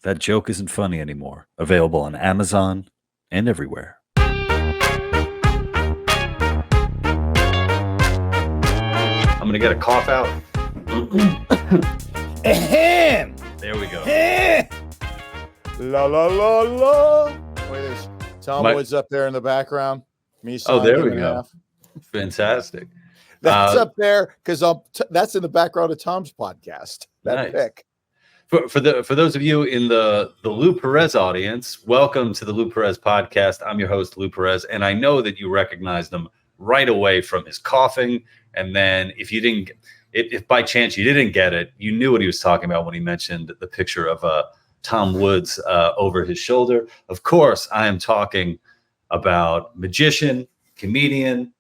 That joke isn't funny anymore. Available on Amazon and everywhere. I'm going to get a cough out. There we go. La la la la. Wait, there's Tom Woods up there in the background. Me. Oh, there we go. Fantastic. That's up there because that's in the background of Tom's podcast. That pick. For those of you in the Lou Perez audience, welcome to the Lou Perez podcast. I'm your host, Lou Perez, and I know that you recognized him right away from his coughing. And then if by chance you didn't get it, you knew what he was talking about when he mentioned the picture of Tom Woods over his shoulder. Of course, I am talking about magician, comedian,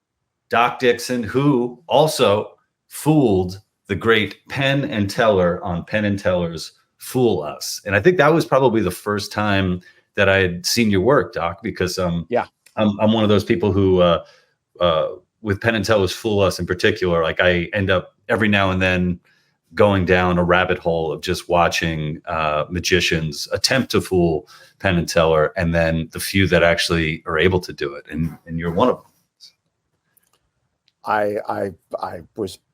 Doc Dixon, who also fooled the great Penn and Teller on Penn and Teller's Fool Us. And I think that was probably the first time that I had seen your work, Doc, because I'm one of those people who with Penn and Teller's Fool Us in particular, like I end up every now and then going down a rabbit hole of just watching magicians attempt to fool Penn and Teller, and then the few that actually are able to do it. And you're one of them. I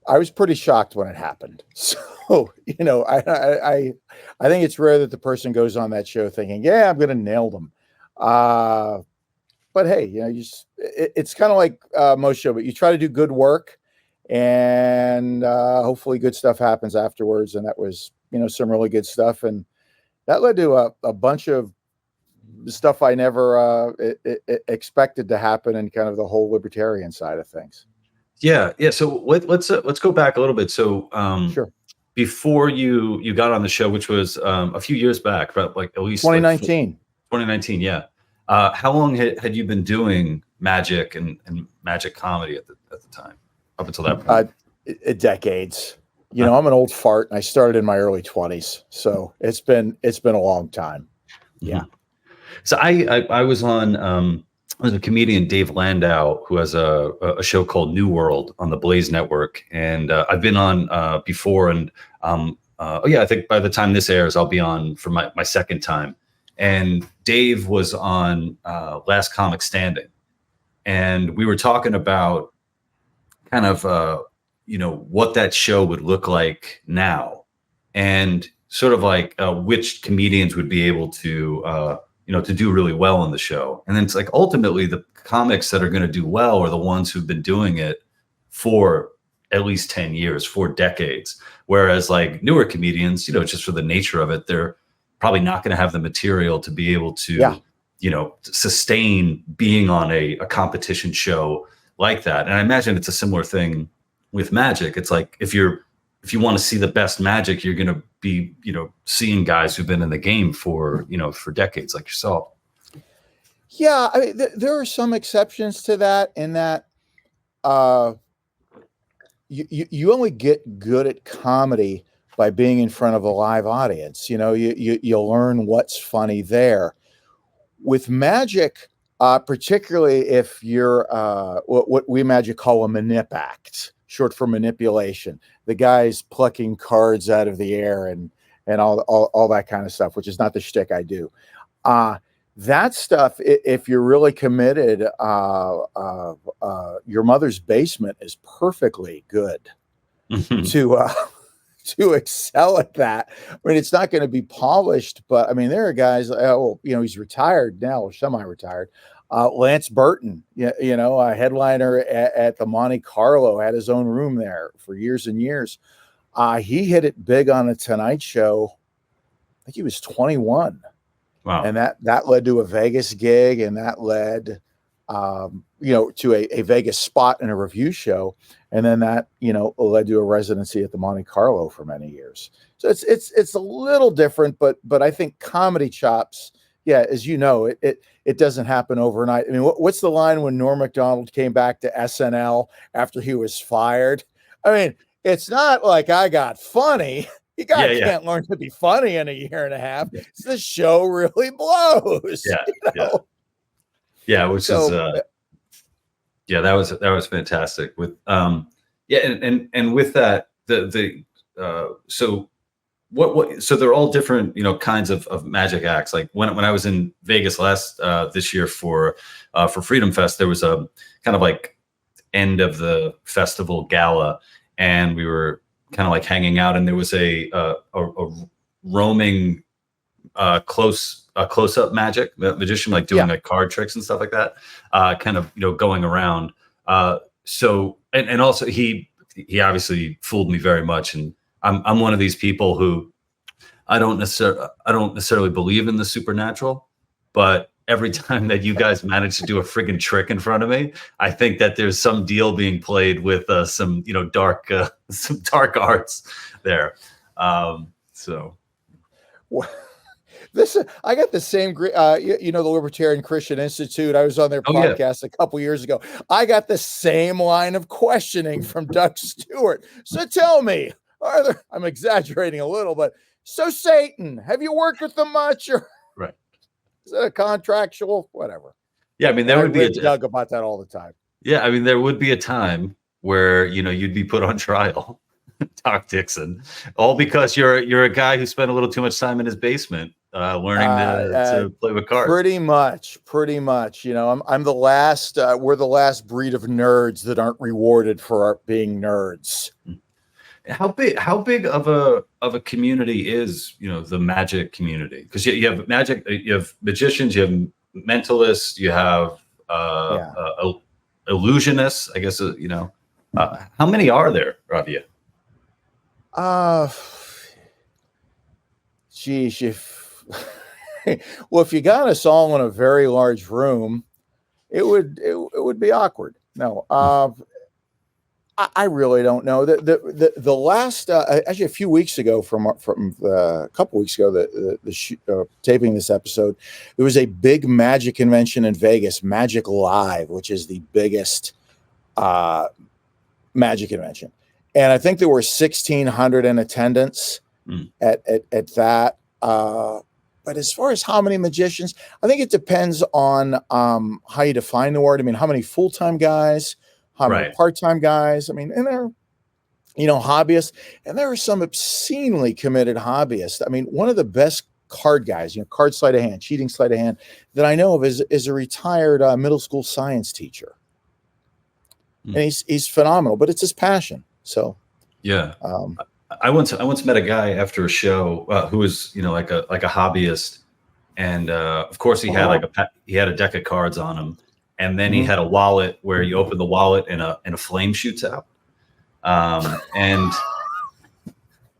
was pretty shocked when it happened. So, I think it's rare that the person goes on that show thinking, yeah, I'm going to nail them. But hey, it's kind of like most show, but you try to do good work and hopefully good stuff happens afterwards. And that was, some really good stuff. And that led to a bunch of stuff I never expected to happen in kind of the whole libertarian side of things. Yeah. So let's go back a little bit. So sure. Before you got on the show, which was a few years back, but like at least 2019. 2019, yeah. How long had you been doing magic and magic comedy at the time, up until that point? Decades. I'm an old fart, and I started in my early 20s, so it's been a long time. Yeah. Mm-hmm. So I was on. There's a comedian, Dave Landau, who has a show called New World on the Blaze Network. And I've been on before. And I think by the time this airs, I'll be on for my second time. And Dave was on Last Comic Standing. And we were talking about kind of, what that show would look like now. And sort of like which comedians would be able to to do really well on the show. And then it's like, ultimately the comics that are going to do well are the ones who've been doing it for at least 10 years, 4 decades. Whereas like newer comedians, just for the nature of it, they're probably not going to have the material to be able to, sustain being on a competition show like that. And I imagine it's a similar thing with magic. It's like, if you want to see the best magic, you're going to be, seeing guys who've been in the game for decades like yourself. Yeah. I mean, there are some exceptions to that in that you only get good at comedy by being in front of a live audience. You learn what's funny there. With magic, particularly if you're what we magic call a manip act, short for manipulation. The guy's plucking cards out of the air and all that kind of stuff, which is not the shtick I do. That stuff, if you're really committed, your mother's basement is perfectly good to excel at that. I mean, it's not going to be polished, but I mean, there are guys, he's retired now, or semi-retired. Lance Burton, a headliner at the Monte Carlo, had his own room there for years and years. He hit it big on the Tonight Show. I think he was 21. Wow. And that led to a Vegas gig, and that led, to a Vegas spot in a review show. And then that, led to a residency at the Monte Carlo for many years. So it's a little different, but I think comedy chops, yeah, as you know, it doesn't happen overnight. I mean, what's the line when Norm Macdonald came back to SNL after he was fired? I mean, it's not like I got funny. You can't learn to be funny in a year and a half. Yeah. The show really blows. Yeah, which is that was fantastic. With and with that so so they're all different, kinds of magic acts. Like when I was in Vegas this year for Freedom Fest, there was a kind of like end of the festival gala, and we were kind of like hanging out, and there was a roaming close-up magician, like doing like card tricks and stuff like that, kind of going around. So and also he obviously fooled me very much, and I'm one of these people who I don't necessarily believe in the supernatural, but every time that you guys manage to do a friggin' trick in front of me, I think that there's some deal being played with some dark arts there. So. I got the same, the Libertarian Christian Institute. I was on their podcast a couple years ago. I got the same line of questioning from Doug Stewart. So tell me, I'm exaggerating a little, but so Satan, have you worked with them much? Or right? Is that a contractual? Whatever. Yeah, I mean, there would be Doug about that all the time. Yeah, I mean, there would be a time where you'd be put on trial, Doc Dixon, all because you're a guy who spent a little too much time in his basement learning to play with cards. Pretty much. I'm the last. We're the last breed of nerds that aren't rewarded for being nerds. How big of a community is the magic community? Because you have magic, you have magicians, you have mentalists, you have illusionists. I guess how many are there of you? Geez, if you got us all in a very large room, it would be awkward. No, I really don't know. The last actually a few weeks ago, from a couple weeks ago, the taping this episode, there was a big magic convention in Vegas, Magic Live, which is the biggest magic convention, and I think there were 1,600 in attendance at that. But as far as how many magicians, I think it depends on how you define the word. I mean, how many full-time guys, how many part-time guys. I mean, and they're, hobbyists, and there are some obscenely committed hobbyists. I mean, one of the best card guys, card sleight of hand, cheating sleight of hand that I know of is a retired middle school science teacher. And he's phenomenal, but it's his passion. So, yeah. I once met a guy after a show who was like a hobbyist, and of course he had he had a deck of cards on him, and then he had a wallet where you open the wallet and a flame shoots out, and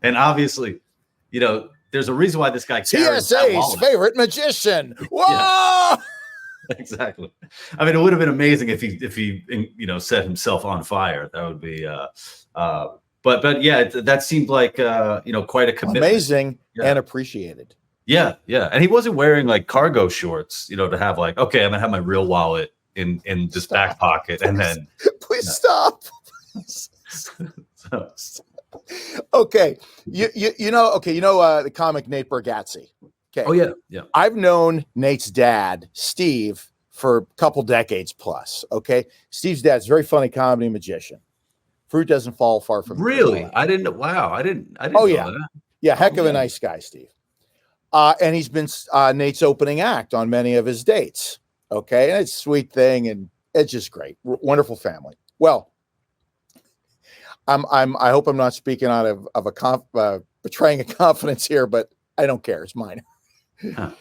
obviously, there's a reason why this guy carries TSA's favorite magician. Whoa. Yeah. Exactly. I mean, it would have been amazing if he set himself on fire. That would be but yeah, that seemed like quite a commitment. Amazing and appreciated. Yeah, yeah. And he wasn't wearing like cargo shorts, to have like, okay, I'm gonna have my real wallet in this back pocket, and then please stop. Okay. The comic Nate Bargatze. Okay. Oh yeah, yeah. I've known Nate's dad, Steve, for a couple decades plus. Okay. Steve's dad's a very funny comedy magician. Fruit doesn't fall far from the Really? I didn't. Wow. I didn't. Oh, know yeah. that. Yeah. Heck of a nice guy, Steve. And he's been Nate's opening act on many of his dates. Okay. And it's a sweet thing. And it's just great. Wonderful family. Well, I hope I'm not speaking out of betraying a confidence here, but I don't care. It's mine. Huh.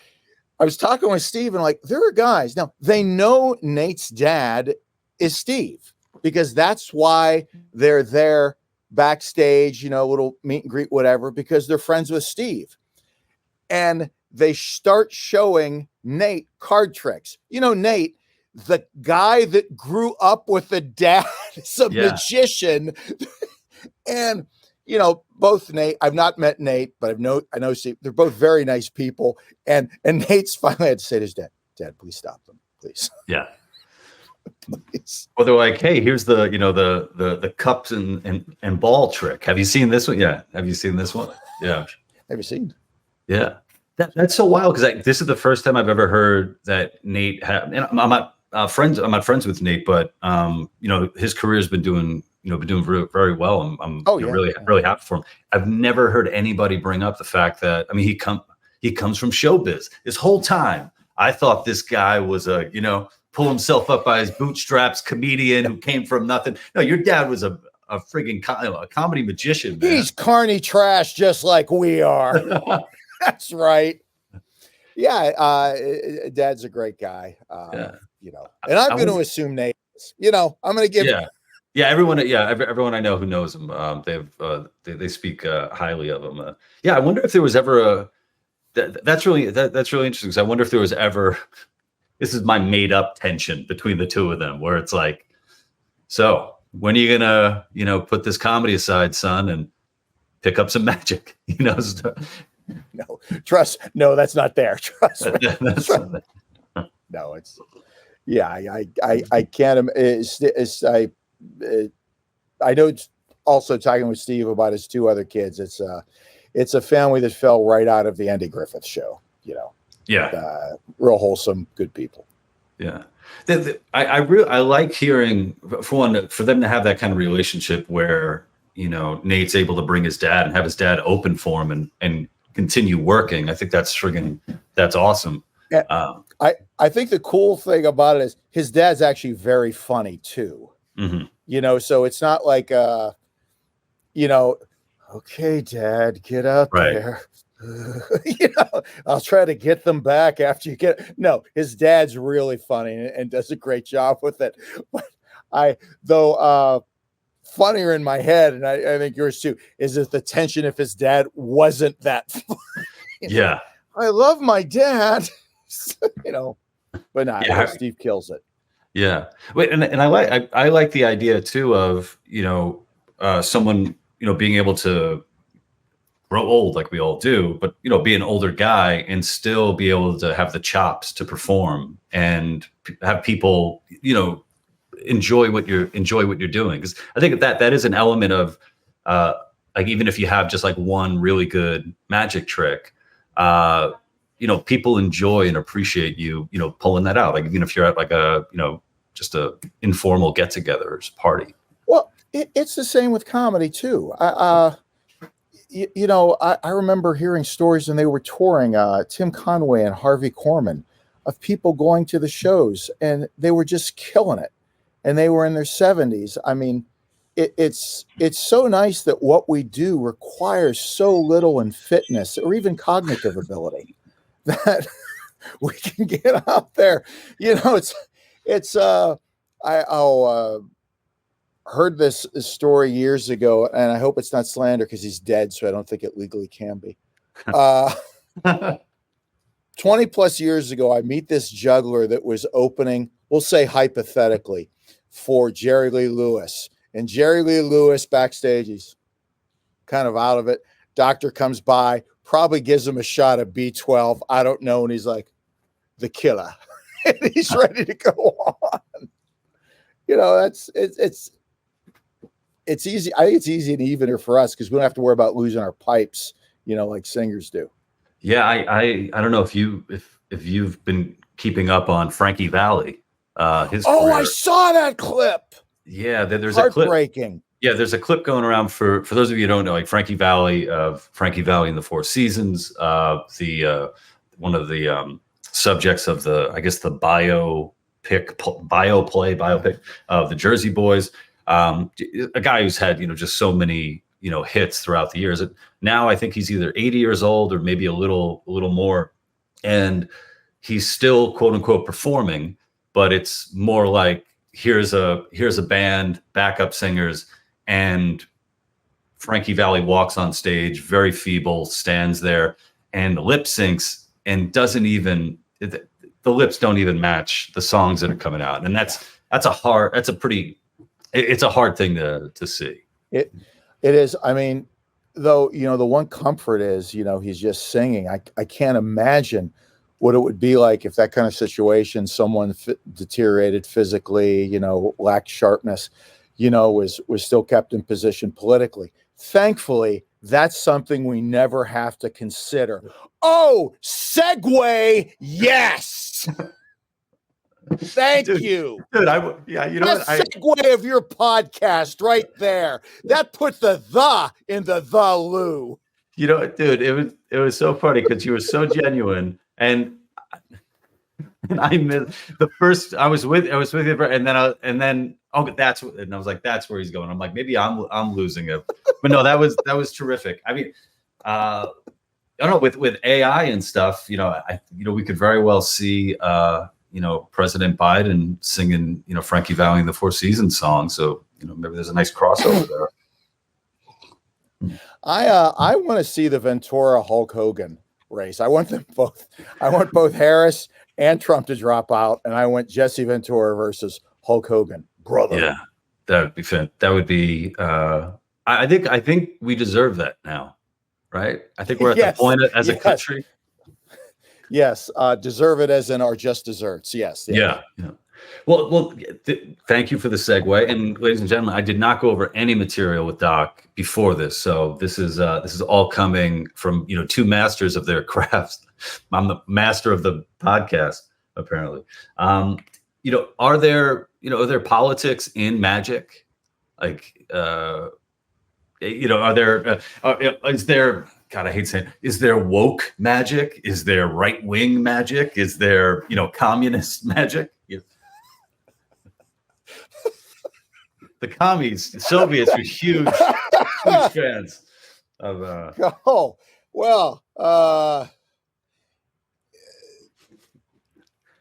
I was talking with Steve, and there are guys now, they know Nate's dad is Steve, because that's why they're there backstage, little meet and greet, whatever, because they're friends with Steve. And they start showing Nate card tricks. Nate, the guy that grew up with the dad, is a magician. And, both Nate, I've not met Nate, but I know Steve. They're both very nice people. And Nate's finally had to say to his dad, please stop them, please. Yeah. Please. Well, they're like, hey, here's the the cups and ball trick. Have you seen this one? Yeah. Have you seen this one? Yeah. Have you seen? Yeah. That's so wild, because this is the first time I've ever heard that Nate had, and I'm not friends with Nate, but his career has been doing been doing very, very well. I'm Oh, yeah. really, really happy for him. I've never heard anybody bring up the fact that, I mean, he comes from showbiz. This whole time, I thought this guy was pull himself up by his bootstraps comedian who came from nothing. No, your dad was a friggin' a comedy magician, man. He's carny trash just like we are. That's right. Yeah, Dad's a great guy. Yeah. And I'm going to assume Nate is. I'm going to give. Yeah, everyone I know who knows him, they speak highly of him. I wonder if there was ever that's really interesting, because I wonder if there was ever, this is my made up tension between the two of them, where it's like, so when are you gonna put this comedy aside, son, and pick up some magic? No, that's not there. Trust me. No, it's I can't. I know. Also, talking with Steve about his two other kids, it's a family that fell right out of the Andy Griffith Show. Real wholesome, good people. Yeah, I like hearing, for them to have that kind of relationship where Nate's able to bring his dad and have his dad open for him and continue working. I think that's awesome. Yeah. I think the cool thing about it is his dad's actually very funny too. Mm-hmm. So it's not like okay, Dad, get up there. I'll try to get them back after you get. No, his dad's really funny and does a great job with it. But funnier in my head, and I think yours too, is that the tension if his dad wasn't that funny. Yeah. I love my dad, but not. Steve kills it. Yeah. Wait, and I like the idea too of, someone, being able to grow old like we all do, but, be an older guy and still be able to have the chops to perform and have people, enjoy what you're doing. Because I think that is an element of, like, even if you have just like one really good magic trick, people enjoy and appreciate you, pulling that out. Like, even if you're at like a, just a informal get together party. Well, it's the same with comedy too. I remember hearing stories when they were touring, Tim Conway and Harvey Korman, of people going to the shows and they were just killing it. And they were in their 70s. I mean, it's so nice that what we do requires so little in fitness or even cognitive ability that we can get out there. I heard this story years ago, and I hope it's not slander because he's dead, so I don't think it legally can be. 20 plus years ago, I meet this juggler that was opening, we'll say hypothetically, for Jerry Lee Lewis. And Jerry Lee Lewis backstage, he's kind of out of it. Doctor comes by, probably gives him a shot of B12. I don't know. And he's like, the killer. And he's ready to go on. It's easy. I think it's easy and evener for us because we don't have to worry about losing our pipes, like singers do. Yeah, I don't know if you've been keeping up on Frankie Valli. His career. I saw that clip. Yeah, there's a clip. Heartbreaking. Yeah, there's a clip going around for those of you who don't know, like Frankie Valli in the Four Seasons, one of the subjects of the biopic of the Jersey Boys. A guy who's had just so many hits throughout the years. Now I think he's either 80 years old or maybe a little more, and he's still quote unquote performing, but it's more like here's a band, backup singers, and Frankie Valli walks on stage, very feeble, stands there and lip syncs and doesn't even, the lips don't even match the songs that are coming out. And it's a hard thing to see. It is. I mean, though, the one comfort is, he's just singing. I can't imagine what it would be like if that kind of situation, someone deteriorated physically, lacked sharpness, was still kept in position politically. Thankfully, that's something we never have to consider. Oh, segue. Yes. Thank you. Dude, yeah, you know That what? segue of your podcast right there. That put the in the Lou. You know, dude, it was so funny because you were so genuine, and I missed the first. I was with you, and then oh, and I was like, that's where he's going. I'm like, maybe I'm losing it, but no, that was terrific. I mean, I don't know, with AI and stuff, we could very well see, President Biden singing, Frankie Valli and the Four Seasons song. So, maybe there's a nice crossover there. I want to see the Ventura Hulk Hogan race. I want them both. I want both Harris and Trump to drop out, and I want Jesse Ventura versus Hulk Hogan, brother. Yeah, that would be fun. That would be. I think we deserve that now, right? I think we're at the point as a country. Yes, deserve it as in our just desserts. Yes. Yeah. Well, thank you for the segue. And ladies and gentlemen, I did not go over any material with Doc before this, so this is all coming from two masters of their crafts. I'm the master of the podcast, apparently. Are there politics in magic? Like, are there? Is there? God, I hate saying. Is there woke magic? Is there right wing magic? Is there communist magic? Yeah. The commies, the Soviets were huge fans of. Oh well.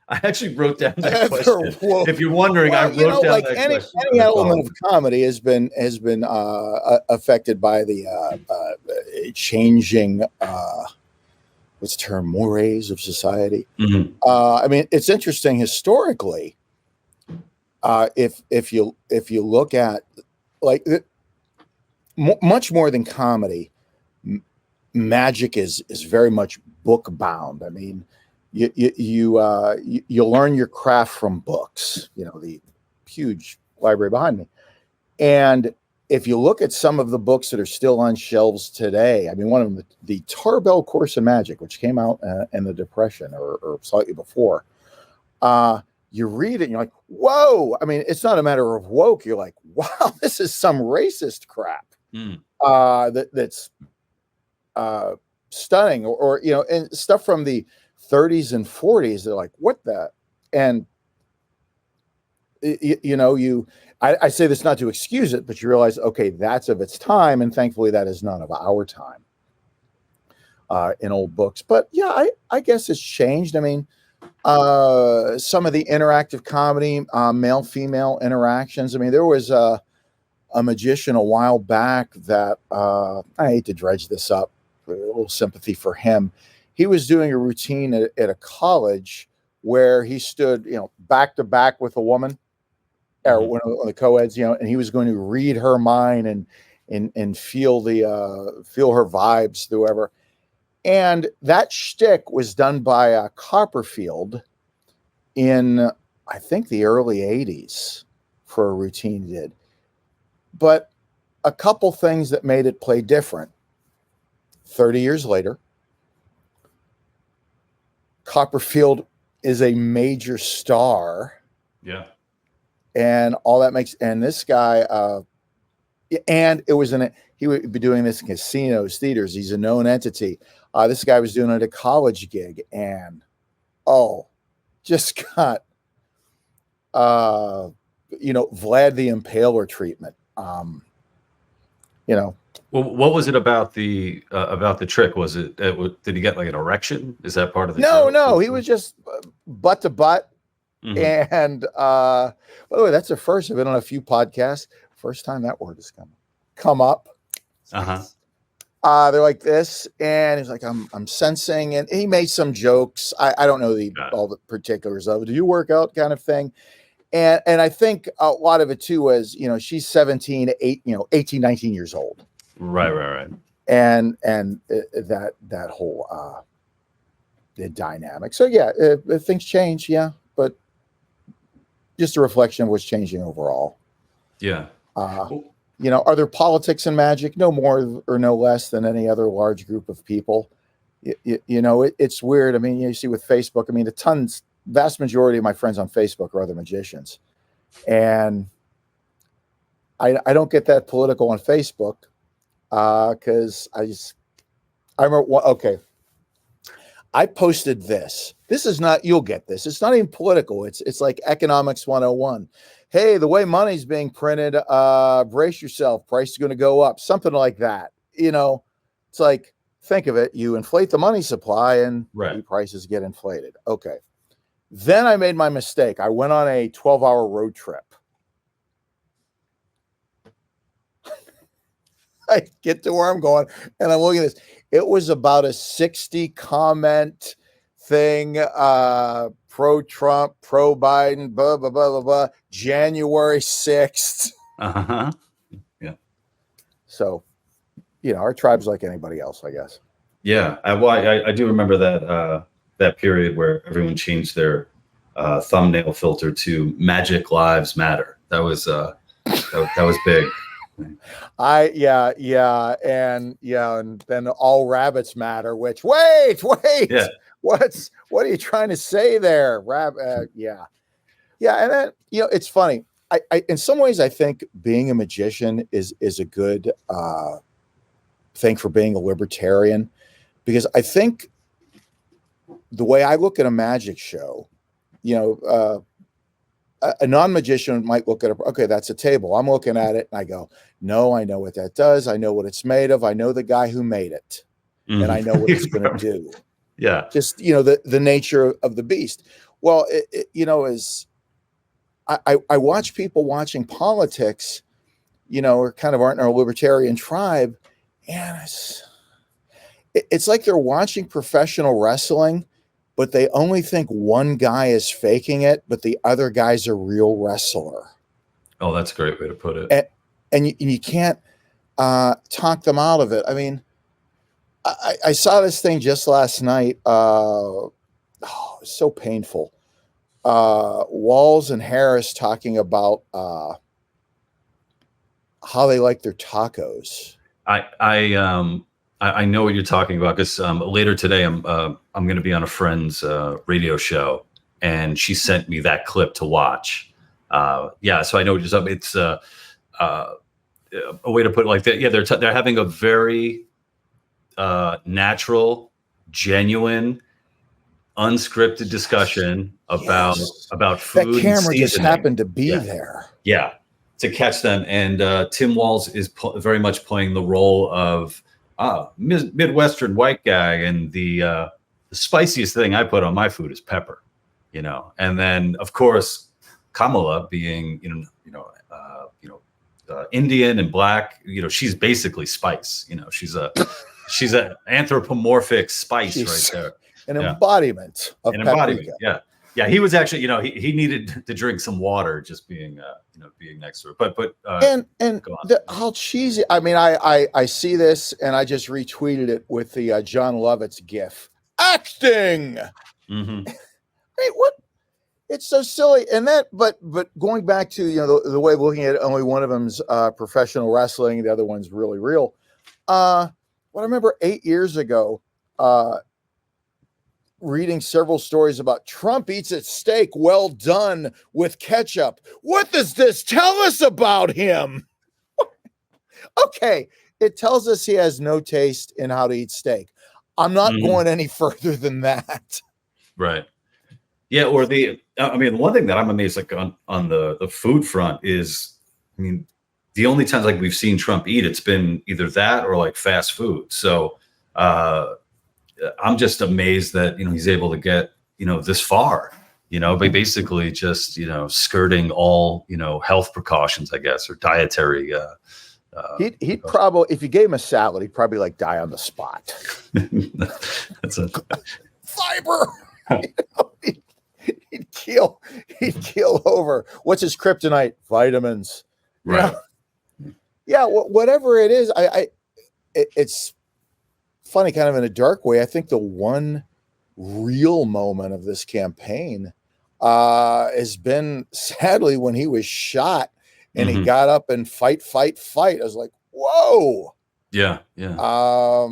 I actually wrote down that question. If you're wondering, I wrote down that question. Any element of comedy has been affected by the changing what's the term, mores of society. Mm-hmm. I mean, it's interesting historically. If you look at like much more than comedy, magic is very much book bound. I mean, you learn your craft from books. The huge library behind me, and if you look at some of the books that are still on shelves today, I mean, one of them, the Tarbell Course in Magic, which came out in the Depression or slightly before. You read it and you're like, whoa. I mean, it's not a matter of woke. You're like, wow, this is some racist crap that's stunning or and stuff from the 30s and 40s. They're like, what the? And, I say this not to excuse it, but you realize, okay, that's of its time. And thankfully that is none of our time in old books. But yeah, I guess it's changed. I mean, some of the interactive comedy, male-female interactions. I mean, there was a magician a while back that I hate to dredge this up, a little sympathy for him. He was doing a routine at a college where he stood, back to back with a woman, or one of the co-eds, and he was going to read her mind and feel her vibes through whoever. And that shtick was done by Copperfield in, I think, the early 80s for a routine he did. But a couple things that made it play different. 30 years later, Copperfield is a major star. Yeah. And all that makes, and this guy, and it was he would be doing this in casinos, theaters. He's a known entity. This guy was doing it at a college gig and, just got, Vlad the Impaler treatment. Well, what was it about the trick? Was it, did he get like an erection? Is that part of the joke? No, he was just butt to butt. Mm-hmm. And, by the way, that's the first. I've been on a few podcasts. First time that word has come up. Uh-huh. They're like this, and he's like, I'm sensing, and he made some jokes. I don't know all the particulars of it. Do you work out kind of thing? And I think a lot of it too was, she's 18, 19 years old. Right. And that whole the dynamic. So yeah, things change, yeah, but just a reflection of what's changing overall. Yeah. Are there politics in magic? No more or no less than any other large group of people. It's weird. I mean, you see with Facebook, I mean, vast majority of my friends on Facebook are other magicians, and I don't get that political on Facebook because I remember. Okay, I posted this. This is not. You'll get this. It's not even political. It's like economics 101. Hey, the way money's being printed, brace yourself. Price is going to go up. Something like that. It's like, think of it. You inflate the money supply and prices get inflated. Okay. Then I made my mistake. I went on a 12-hour road trip. I get to where I'm going and I'm looking at this. It was about a 60 comment thing, pro-Trump, pro-Biden, blah, blah, blah, blah, blah, January 6th. Uh-huh. Yeah. So, our tribe's like anybody else, I guess. Yeah. I do remember that period where everyone changed their thumbnail filter to Magic Lives Matter. That was big. And then all rabbits matter, which wait. Yeah. What are you trying to say there? Yeah. And then, it's funny. I in some ways I think being a magician is a good thing for being a libertarian, because I think the way I look at a magic show, a non-magician might look at it. Okay, that's a table. I'm looking at it and I go, no, I know what that does. I know what it's made of. I know the guy who made it, and I know what it's going to do. Yeah. Just, the nature of the beast. Well, as I watch people watching politics, or kind of aren't in our libertarian tribe, and it's like they're watching professional wrestling, but they only think one guy is faking it, but the other guy's a real wrestler. Oh, that's a great way to put it. And you can't talk them out of it. I mean, I saw this thing just last night. It's so painful. Walls and Harris talking about how they like their tacos. I know what you're talking about, because later today I'm going to be on a friend's radio show, and she sent me that clip to watch. So I know what you're talking. It's a way to put it like that. Yeah, they're having a very natural, genuine, unscripted discussion about food. That camera just happened to be there. Yeah, to catch them. And Tim Walz is very much playing the role of Midwestern white guy, and the spiciest thing I put on my food is pepper, and then of course Kamala being Indian and black, she's basically spice. She's a anthropomorphic spice right there. An embodiment of paprika. Yeah. He was actually, he needed to drink some water just being next to her. But how cheesy. I mean, I see this and I just retweeted it with the John Lovitz gif. Acting. Mm-hmm. Hey, what? It's so silly. And but going back to the way of looking at it, only one of them's professional wrestling, the other one's really real. I remember 8 years ago, reading several stories about Trump eats a steak well done with ketchup. What does this tell us about him? Okay, it tells us he has no taste in how to eat steak. I'm not going any further than that. Right. Yeah. Or one thing that I'm amazed on the food front is, the only times we've seen Trump eat, it's been either that or fast food. So I'm just amazed that, he's able to get, this far, by basically just, skirting all, health precautions, I guess, or dietary. He'd probably, if you gave him a salad, he'd probably die on the spot. That's a fiber. He'd keel over. What's his kryptonite? Vitamins. Right. Yeah. Whatever it is, it's funny, kind of in a dark way. I think the one real moment of this campaign has been, sadly, when he was shot and he got up and fight. I was like, whoa. Yeah. But,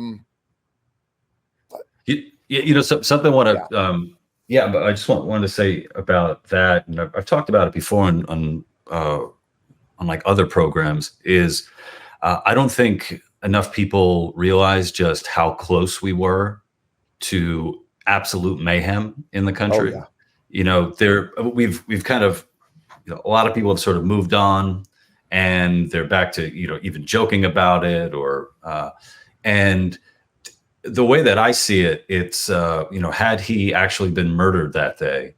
something I want to Yeah, but I just wanted to say about that, and I've talked about it before on like other programs. Is I don't think enough people realize just how close we were to absolute mayhem in the Oh country. yeah. We've kind of, a lot of people have sort of moved on, and they're back to, even joking about it, or and the way that I see it, it's had he actually been murdered that day,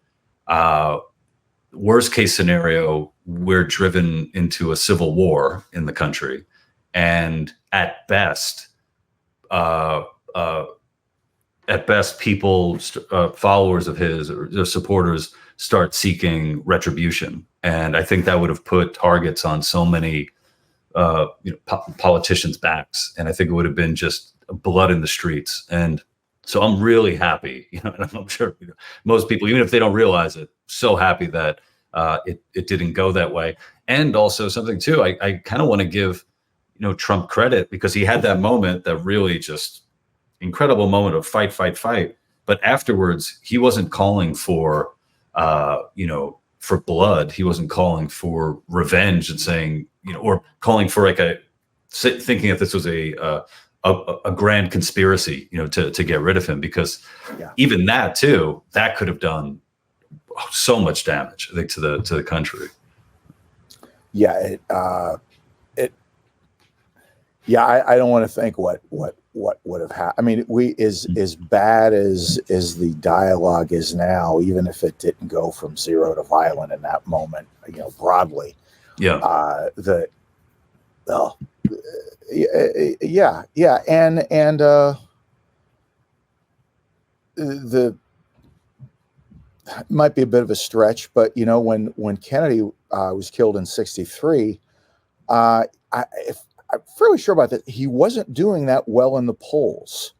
uh, worst case scenario, we're driven into a civil war in the country, and uh, uh, at best, people, followers of his or their supporters, start seeking retribution, and I think that would have put targets on so many politicians' backs, and I think it would have been just blood in the streets. And so I'm really happy, and I'm sure most people, even if they don't realize it, so happy that it didn't go that way. And also something too, I kind of want to give Trump credit, because he had that moment, that really just incredible moment of fight, fight, fight. But afterwards, he wasn't calling for for blood. He wasn't calling for revenge and saying, or calling for thinking that this was a grand conspiracy, to get rid of him, because even that too, that could have done so much damage, I think, to the country. Yeah, I don't want to think what would have happened. I mean, as bad as the dialogue is now, even if it didn't go from zero to violent in that moment, broadly. Yeah. Yeah, and the might be a bit of a stretch, but when Kennedy was killed in '63, I'm fairly sure about that. He wasn't doing that well in the polls.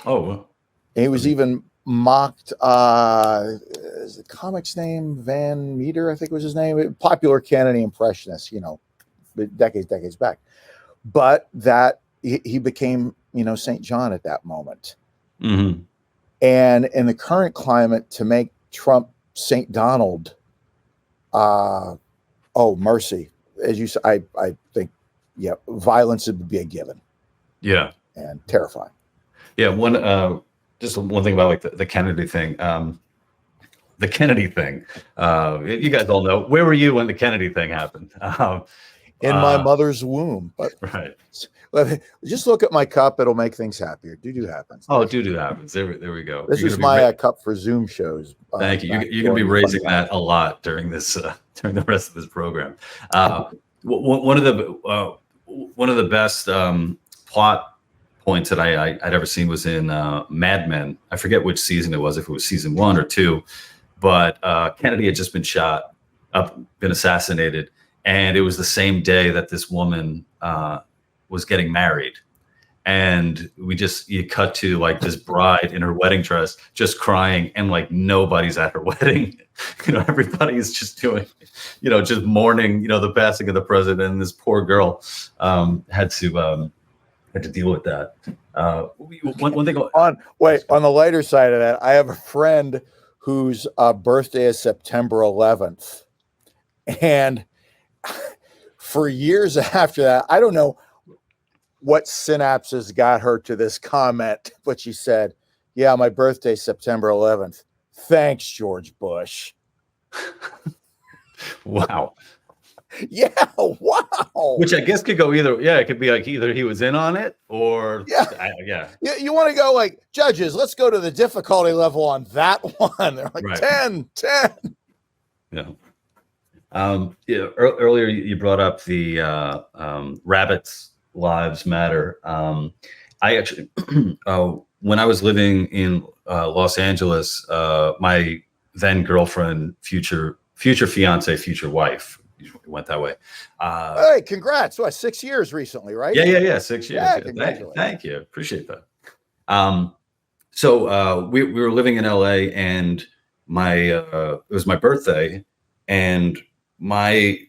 Oh, he was even mocked. Is the comic's name Van Meter? I think was his name. Popular Kennedy impressionist. Decades back. But that he became, St. John at that moment. Mm-hmm. And in the current climate, to make Trump St. Donald, mercy. As you said, I think, violence would be a given. Yeah. And terrifying. Yeah. Just one thing about like the Kennedy thing. The Kennedy thing. You guys all know. Where were you when the Kennedy thing happened? In my mother's womb. But right. Just look at my cup. It'll make things happier. Do happens. Oh, do happens. There we go. This is my cup for Zoom shows. Thank you. You're going to be raising that a lot during during the rest of this program. One of the best plot points that I'd ever seen was in Mad Men. I forget which season it was, if it was season 1 or 2, but Kennedy had just been been assassinated. And it was the same day that this woman was getting married. And you cut to like this bride in her wedding dress, just crying, and like nobody's at her wedding. Everybody is just doing, just mourning, the passing of the president. And this poor girl had to deal with that. One thing on the lighter side of that, I have a friend whose birthday is September 11th. And for years after that, I don't know what synapses got her to this comment, but she said, "Yeah, my birthday's September 11th. Thanks, George Bush." Wow. Yeah, wow. Which I guess could go either. Yeah, it could be like either he was in on it, or yeah. You want to go like, judges, let's go to the difficulty level on that one. They're like, right. 10. Yeah. Earlier you brought up the rabbits' lives matter. I actually, when I was living in Los Angeles, my then girlfriend, future fiance, future wife, went that way. Hey, congrats! 6 years recently, right? Yeah. 6 years. Yeah, congratulations. Thank you. Appreciate that. So we were living in LA, and it was my birthday, and my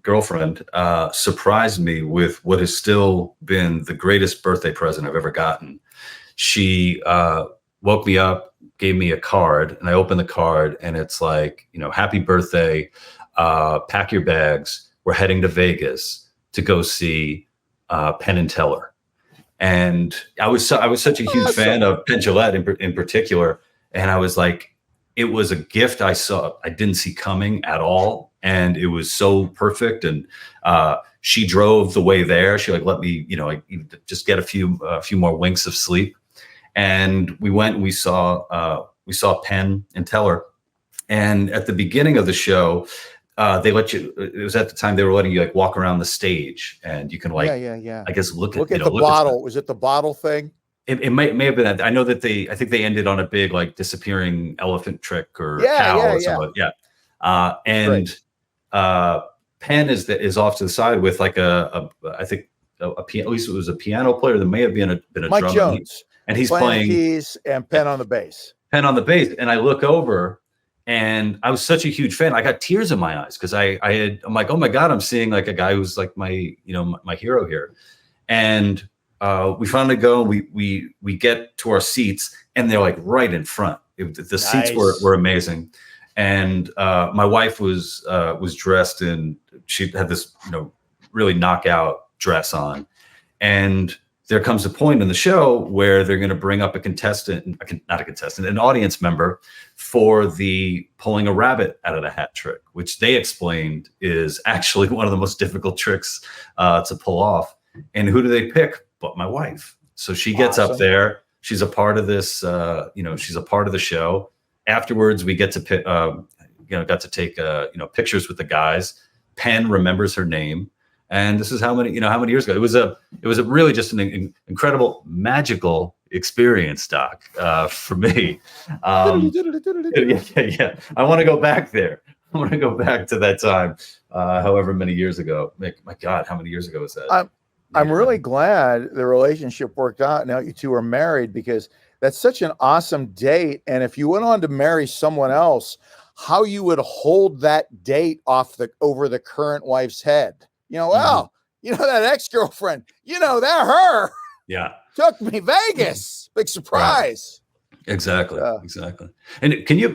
girlfriend surprised me with what has still been the greatest birthday present I've ever gotten. She woke me up gave me a card, and I opened the card, and it's like, happy birthday, pack your bags, we're heading to Vegas to go see Penn and Teller. And I was such a huge fan of Penn in particular, and I was like, it was a gift I didn't see coming at all, and it was so perfect. And she drove the way there. She let me, just get a few more winks of sleep. And we went and we saw Penn and Teller. And at the beginning of the show, they let you, it was at the time they were letting you walk around the stage, and you can I guess look at the bottle. Was it the bottle thing? It may have been. I know that I think they ended on a big disappearing elephant trick or cow or something. Yeah. And Penn is off to the side with I think a piano. At least it was a piano player. There may have been a Mike drummer. Jones, and he's playing keys and Penn on the bass. Penn on the bass, and I look over, and I was such a huge fan. I got tears in my eyes because I'm like, oh my God, I'm seeing a guy who's my my hero here, and. We finally go. We get to our seats, and they're right in front. The seats were amazing, and my wife was dressed in. She had this really knockout dress on, and there comes a point in the show where they're going to bring up an audience member for the pulling a rabbit out of the hat trick, which they explained is actually one of the most difficult tricks to pull off. And who do they pick? But my wife. So she gets up there. She's a part of this, she's a part of the show. Afterwards, we get to, got to take, pictures with the guys. Penn remembers her name. And this is how many years ago. It was a really just an incredible, magical experience, Doc, for me. Yeah. I want to go back there. I want to go back to that time, however many years ago. My God, how many years ago was that? I'm really glad the relationship worked out. Now you two are married, because that's such an awesome date. And if you went on to marry someone else, how you would hold that date over the current wife's head. That ex-girlfriend, that her. Yeah. Took me Vegas. Big surprise. Right. Exactly. Exactly. And can you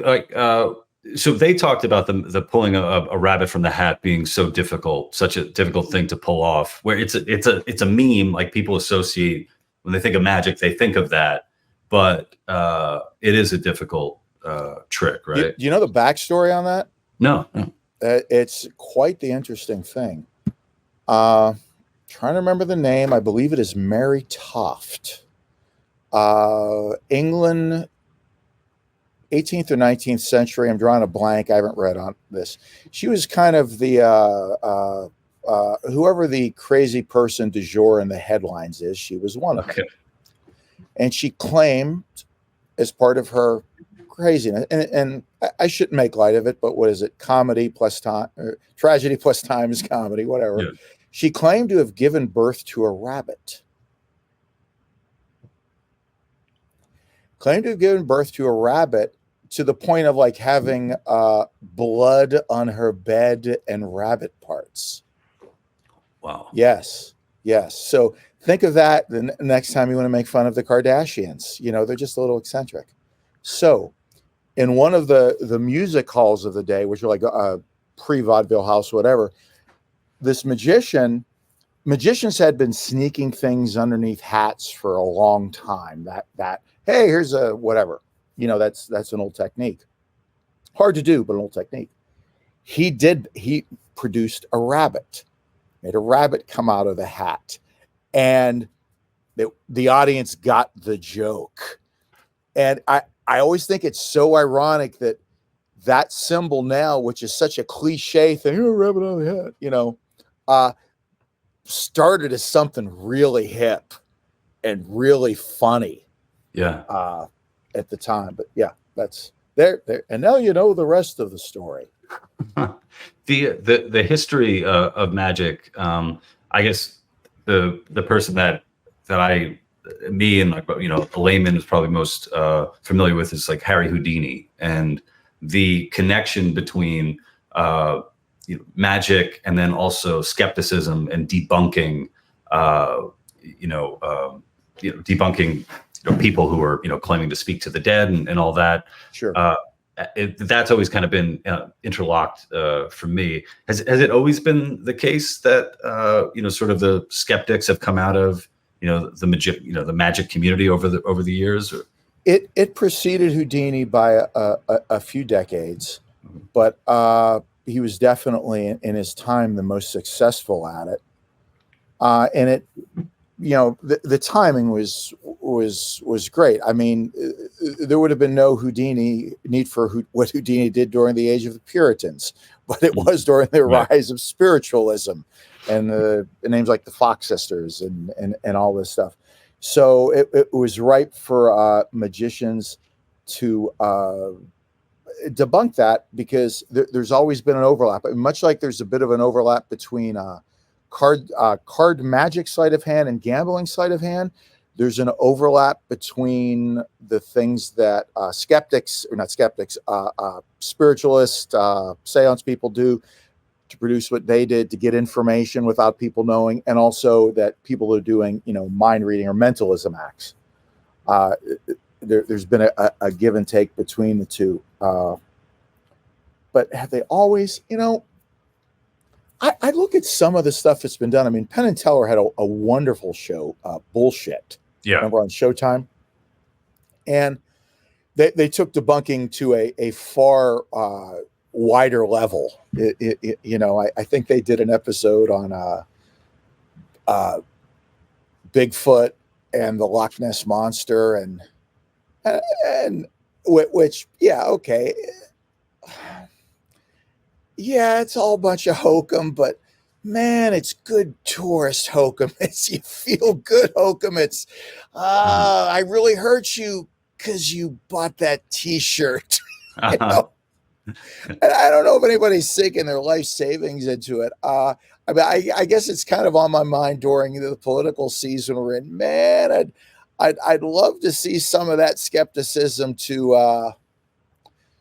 so they talked about the pulling a rabbit from the hat being such a difficult thing to pull off, where it's a meme, people associate when they think of magic, they think of that, but it is a difficult trick, right? Do you know the backstory on that? No. It's quite the interesting thing. Trying to remember the name. I believe it is Mary Toft. England, 18th or 19th century. I'm drawing a blank. I haven't read on this. She was kind of the whoever the crazy person du jour in the headlines is. She was one of them, and she claimed, as part of her craziness, and I shouldn't make light of it, but what is it? Comedy plus time, tragedy plus time is comedy. Whatever. Yeah. She claimed to have given birth to a rabbit. Claimed to have given birth to a rabbit, to the point of having blood on her bed and rabbit parts. Wow. Yes. So think of that the next time you want to make fun of the Kardashians. They're just a little eccentric. So in one of the music halls of the day, which are a pre-vaudeville house, whatever, this magicians had been sneaking things underneath hats for a long time. That hey, here's a whatever. That's an old technique. Hard to do, but an old technique. He produced a rabbit, made a rabbit come out of the hat, and the audience got the joke. And I always think it's so ironic that symbol now, which is such a cliche thing, a rabbit on the hat, started as something really hip and really funny. Yeah. At the time, but yeah, that's there. And now the rest of the story. The history of magic. I guess the person that me and a layman is probably most familiar with is Harry Houdini, and the connection between magic and then also skepticism and debunking debunking people who are claiming to speak to the dead and all that. Sure. That's always kind of been interlocked for me. Has it always been the case that sort of the skeptics have come out of the magic community over the years? Or? It preceded Houdini by a few decades, but he was definitely in his time the most successful at it. And it, the timing was great. I mean, there would have been no need for what Houdini did during the age of the Puritans, but it was during the rise of spiritualism and the names like the Fox sisters and all this stuff. So it was ripe for magicians to debunk that, because there's always been an overlap. Much like there's a bit of an overlap between card magic sleight of hand and gambling sleight of hand, there's an overlap between the things that spiritualists, seance people do to produce what they did to get information without people knowing, and also that people are doing, mind reading or mentalism acts. There's been a give and take between the two. But have they always, I look at some of the stuff that's been done. I mean, Penn and Teller had a wonderful show, Bullshit. Yeah. Remember, on Showtime? And they took debunking to a far wider level. I think they did an episode on Bigfoot and the Loch Ness Monster, and which, yeah, okay. Yeah, it's all a bunch of hokum, but man, it's good tourist hokum. It's you feel good hokum. It's I really hurt you because you bought that T-shirt. And I don't know if anybody's sinking their life savings into it. I mean, I guess it's kind of on my mind during the political season we're in. Man, I'd love to see some of that skepticism to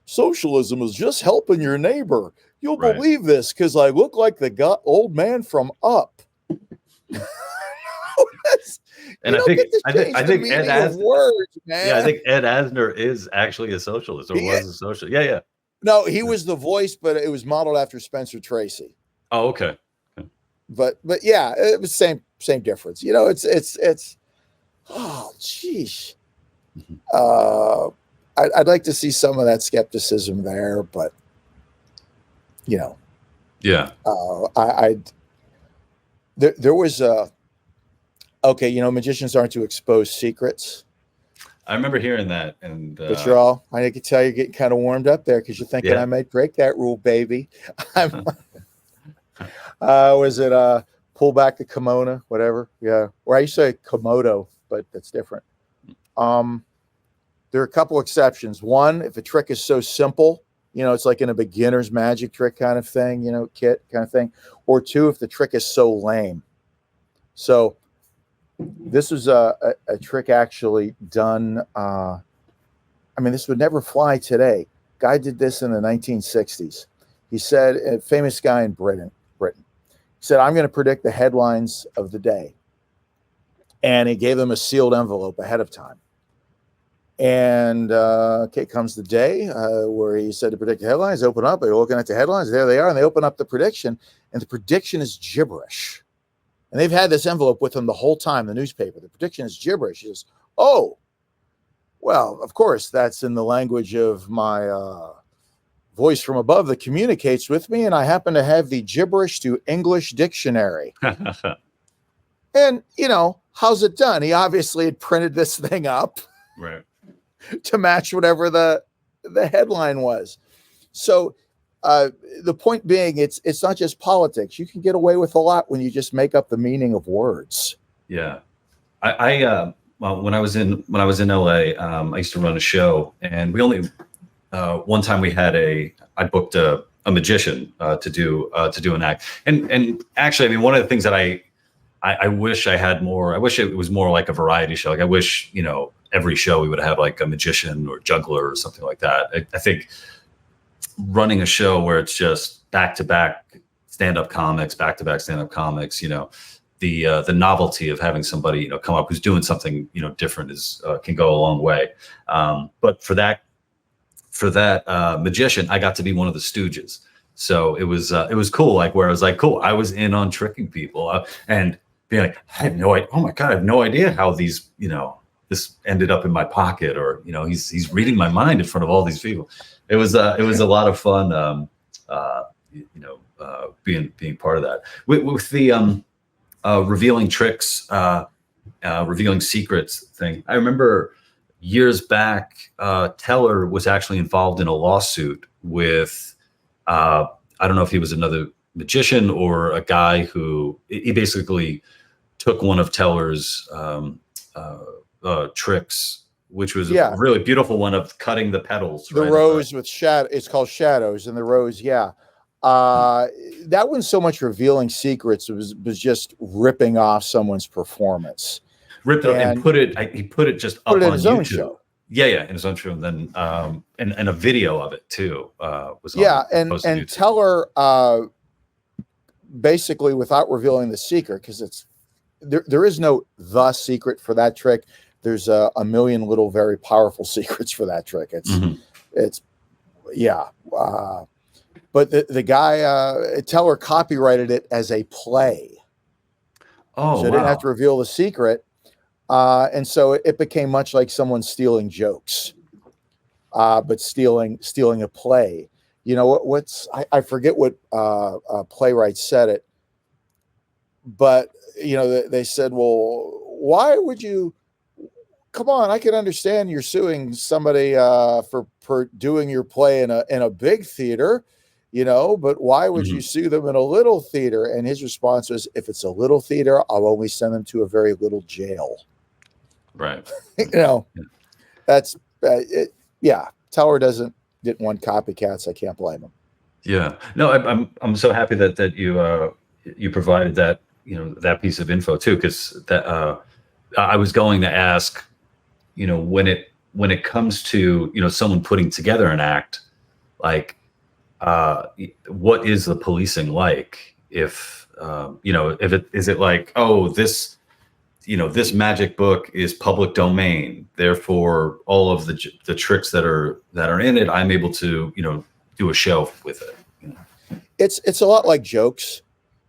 socialism is just helping your neighbor. You'll believe this because I look like the old man from Up. And I think Ed Asner, words, man. Yeah, I think Ed Asner is actually a socialist, or was a socialist. Yeah. No, he was the voice, but it was modeled after Spencer Tracy. Oh, okay. But yeah, it was same difference. It's oh geez. I'd like to see some of that skepticism there, but yeah. There was magicians aren't to expose secrets. I remember hearing that, and but I can tell you're getting kind of warmed up there because you're thinking I might break that rule, baby. Was it pull back the kimono, whatever? Yeah, or I used to say komodo, but that's different. There are a couple exceptions. One, if a trick is so simple, it's like in a beginner's magic trick kind of thing, kit kind of thing. Or two, if the trick is so lame. So this was a trick actually done. This would never fly today. Guy did this in the 1960s. He said, a famous guy in Britain, he said, I'm going to predict the headlines of the day. And he gave them a sealed envelope ahead of time. And comes the day where he said to predict the headlines, open up, they're looking at the headlines, there they are, and they open up the prediction, and the prediction is gibberish. And they've had this envelope with them the whole time, the newspaper. The prediction is gibberish. He says, oh, well, of course, that's in the language of my voice from above that communicates with me, and I happen to have the gibberish to English dictionary. And, how's it done? He obviously had printed this thing up. Right. To match whatever the headline was. So the point being, it's not just politics. You can get away with a lot when you just make up the meaning of words. Yeah. When I was in LA, I used to run a show, and we only one time I booked a magician to do an act. And actually, one of the things that I wish I had more, I wish it was more like a variety show. Like I wish, every show we would have like a magician or juggler or something like that. I think running a show where it's just back-to-back stand-up comics, the novelty of having somebody come up who's doing something different is can go a long way. But for that magician, I got to be one of the stooges. So it was cool, like where I was like, cool, I was in on tricking people and being like, I have no idea. Oh my God, I have no idea how these, this ended up in my pocket, or, he's reading my mind in front of all these people. It was a lot of fun, being part of that with the revealing tricks, revealing secrets thing. I remember years back, Teller was actually involved in a lawsuit with, I don't know if he was another magician or a guy who he basically took one of Teller's tricks, which was a really beautiful one of cutting the petals. The rose with shadow. It's called shadows, and the rose. Yeah. That wasn't so much revealing secrets. It was just ripping off someone's performance. Ripped it and he put it just up on his YouTube. Own show. Yeah, in his own show. And then and a video of it too was and Teller basically, without revealing the secret, because it's there is no the secret for that trick. There's a million little very powerful secrets for that trick. But the guy Teller copyrighted it as a play. Oh, so I didn't have to reveal the secret. And so it became much like someone stealing jokes, but stealing a play. I forget what playwright said it, but they said, well, why would you? Come on, I can understand you're suing somebody for doing your play in a big theater, but why would you sue them in a little theater? And his response was, if it's a little theater, I'll only send them to a very little jail. Right. That's it. Yeah. Teller didn't want copycats. I can't blame him. Yeah. No, I'm so happy that you provided that, that piece of info too, because that I was going to ask, when it comes to, someone putting together an act, like what is the policing like? If is it like, oh, this magic book is public domain, therefore all of the tricks that are in it, I'm able to do a show with it. It's a lot like jokes,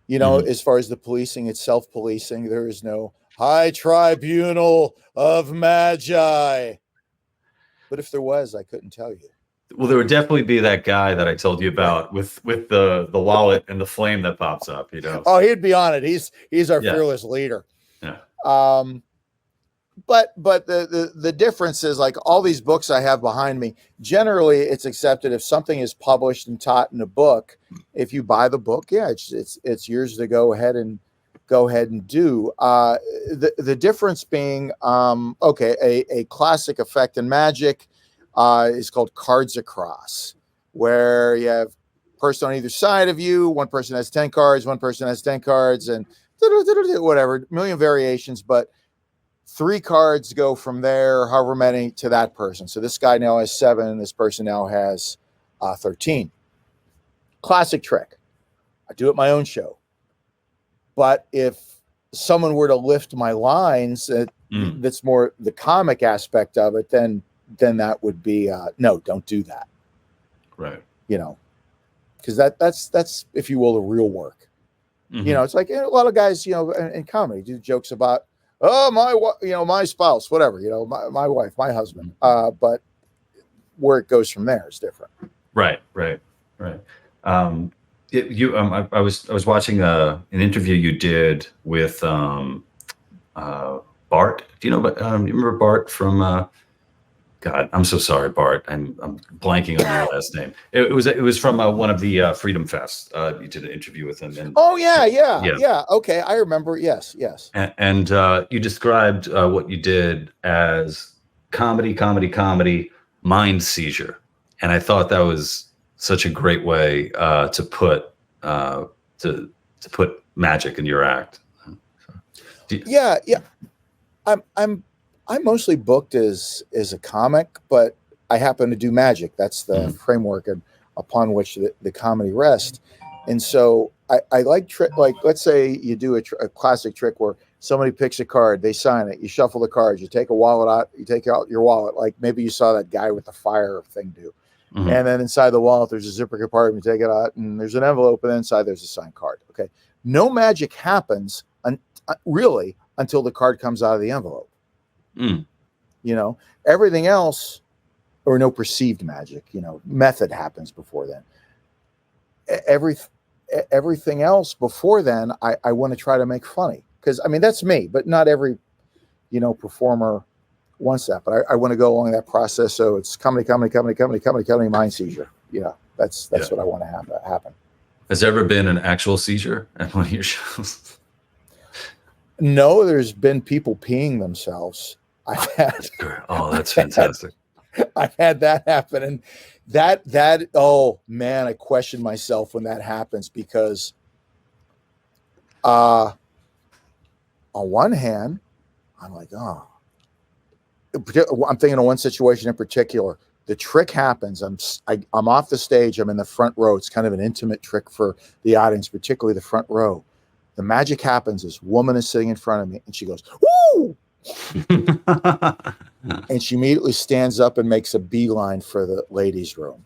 as far as the policing, it's self-policing. There is no high tribunal of magi, but if there was, I couldn't tell you. Well, there would definitely be that guy that I told you about with the wallet and the flame that pops up. Oh, he'd be on it. He's our fearless leader. Yeah. But the difference is, like, all these books I have behind me, generally it's accepted if something is published and taught in a book, if you buy the book, it's yours to go ahead and do. The difference being, a classic effect in magic is called cards across, where you have a person on either side of you. One person has 10 cards, one person has 10 cards, and whatever, a million variations, but 3 cards go from there, however many, to that person. So this guy now has 7, this person now has 13. Classic trick. I do it my own show. But if someone were to lift my lines, that's more the comic aspect of it, then that would be no, don't do that. Right. Because that's, if you will, the real work. It's like a lot of guys, in comedy do jokes about, oh, my spouse, whatever, my wife, my husband. But where it goes from there is different. Right. I was watching an interview you did with Bart. Do you know? But you remember Bart from? God, I'm so sorry, Bart. I'm blanking on your last name. It was from one of the Freedom Fest. You did an interview with him. And, yeah. Okay, I remember. Yes. And you described what you did as comedy, mind seizure, and I thought that was such a great way to put magic in your act. Yeah. I'm mostly booked as a comic, but I happen to do magic. That's the framework upon which the comedy rests. And so I like trick, like let's say you do a classic trick where somebody picks a card, they sign it, you shuffle the cards, you take a wallet out, you take out your wallet, like maybe you saw that guy with the fire thing do. Mhm. And then inside the wallet, there's a zipper compartment, you take it out, and there's an envelope, and inside there's a signed card. Okay. No magic happens really until the card comes out of the envelope. Mm. You know, everything else, or no perceived magic, you know, method happens before then. Everything else before then, I want to try to make funny, because I mean that's me, but not every, you know, performer wants that. But I want to go along that process. So it's comedy, mind seizure. Yeah, that's what I want to have happen. Has there ever been an actual seizure at one of your shows? No, there's been people peeing themselves. I've had. Oh, that's fantastic. I've had that happen, and that oh man, I question myself when that happens, because on one hand, I'm like, oh, I'm thinking of one situation in particular. The trick happens. I'm off the stage. I'm in the front row. It's kind of an intimate trick for the audience, particularly the front row. The magic happens. This woman is sitting in front of me, and she goes, "Woo!" And she immediately stands up and makes a beeline for the ladies' room.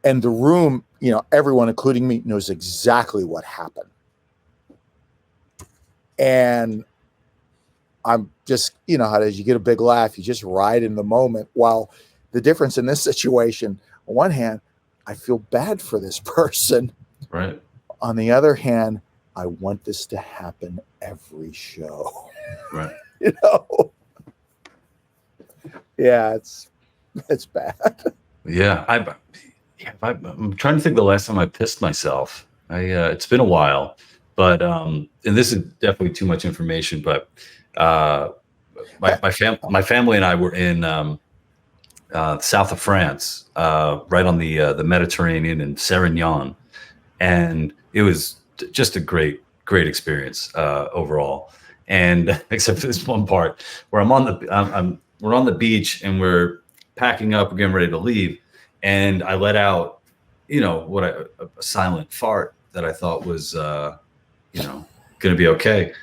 And the room, you know, everyone, including me, knows exactly what happened. And I'm just, you know how it is. You get a big laugh. You just ride in the moment. While the difference in this situation, on one hand, I feel bad for this person. Right. On the other hand, I want this to happen every show. Right. You know? Yeah, it's bad. Yeah. I'm trying to think the last time I pissed myself. It's been a while, but and this is definitely too much information, but my family and I were in south of France, right on the Mediterranean in Sérignan, and it was just a great experience overall. And except for this one part where we're on the beach and we're packing up, we're getting ready to leave, and I let out, you know, a silent fart that I thought was, you know, going to be okay.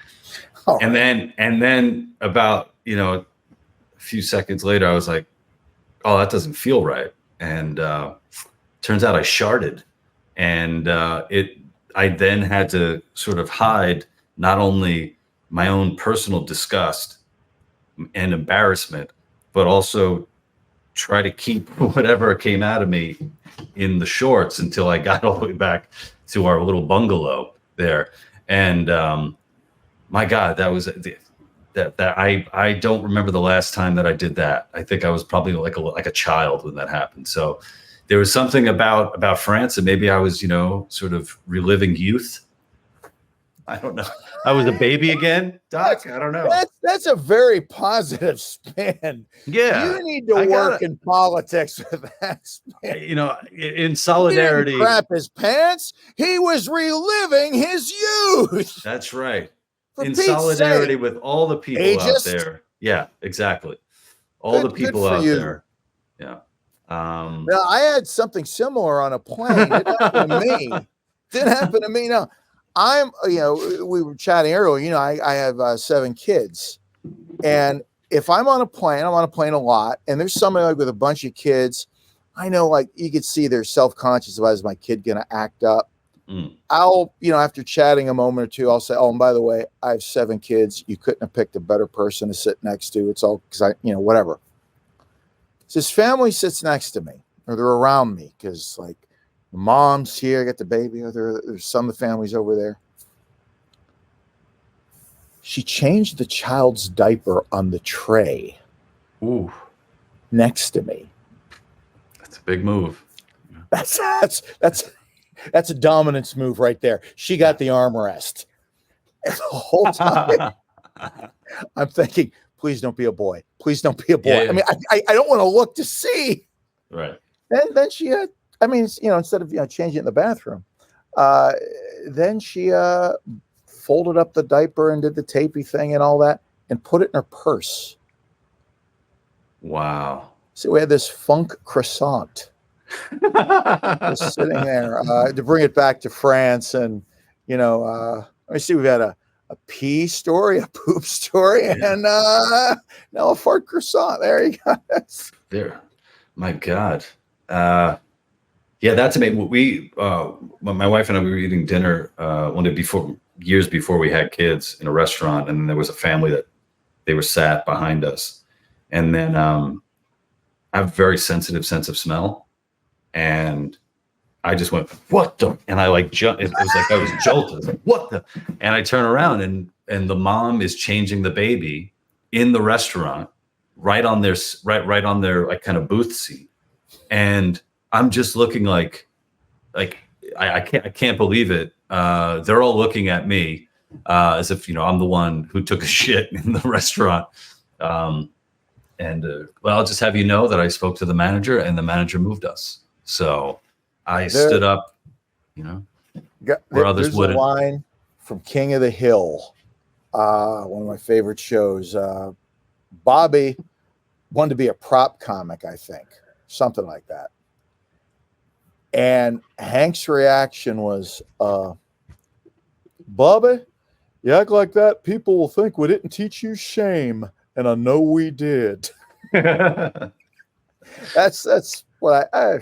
Oh. And then about, you know, a few seconds later, I was like, oh, that doesn't feel right. And turns out I sharted, and I then had to sort of hide not only my own personal disgust and embarrassment, but also try to keep whatever came out of me in the shorts until I got all the way back to our little bungalow there. And my God, that was that I don't remember the last time that I did that. I think I was probably like a child when that happened. So there was something about France, and maybe I was, you know, sort of reliving youth. I don't know. I was a baby again, Doc. I don't know. That's a very positive spin. Yeah, you need to work in politics with that spin. You know, in solidarity. He didn't crap his pants. He was reliving his youth. That's right. For in Pete's solidarity sake. with all the people out there. Yeah, exactly. All the people out there. Yeah. Now, I had something similar on a plane. It happened to me. Didn't happen to me. No, you know, we were chatting earlier. You know, I have 7 kids, and if I'm on a plane a lot, and there's somebody like with a bunch of kids, I know, like, you could see they're self-conscious about, is my kid going to act up? I'll, you know, after chatting a moment or two, I'll say, oh, and by the way, I have 7 kids. You couldn't have picked a better person to sit next to. It's all because I, you know, whatever. So his family sits next to me, or they're around me, because like the mom's here, I got the baby, or there's some of the families over there. She changed the child's diaper on the tray. Ooh. Next to me. That's a big move. That's a dominance move right there. She got the armrest. And the whole time I'm thinking, please don't be a boy. Please don't be a boy. Yeah. I mean, I don't want to look to see. Right. And then she had, I mean, you know, instead of, you know, changing it in the bathroom, then she folded up the diaper and did the tapey thing and all that and put it in her purse. Wow. So we had this funk croissant just sitting there. To bring it back to France, and let me see, we've had a pee story, a poop story, and now a fart croissant. There you go. There, my God. Yeah, that's amazing. My wife and I, we were eating dinner one day years before we had kids, in a restaurant, and then there was a family that they were sat behind us, and then I have a very sensitive sense of smell, and I just went, "What the?" And I like jumped. It was like I was jolted. Like, what the? And I turn around, and the mom is changing the baby in the restaurant, right on their like kind of booth seat, and I'm just looking like I can't believe it. They're all looking at me as if I'm the one who took a shit in the restaurant. Well, I'll just have you know that I spoke to the manager, and the manager moved us. So I stood up, where others there's wouldn't. a line from King of the Hill, one of my favorite shows. Bobby wanted to be a prop comic, I think, something like that. And Hank's reaction was, Bobby, you act like that, people will think we didn't teach you shame. And I know we did. That's what I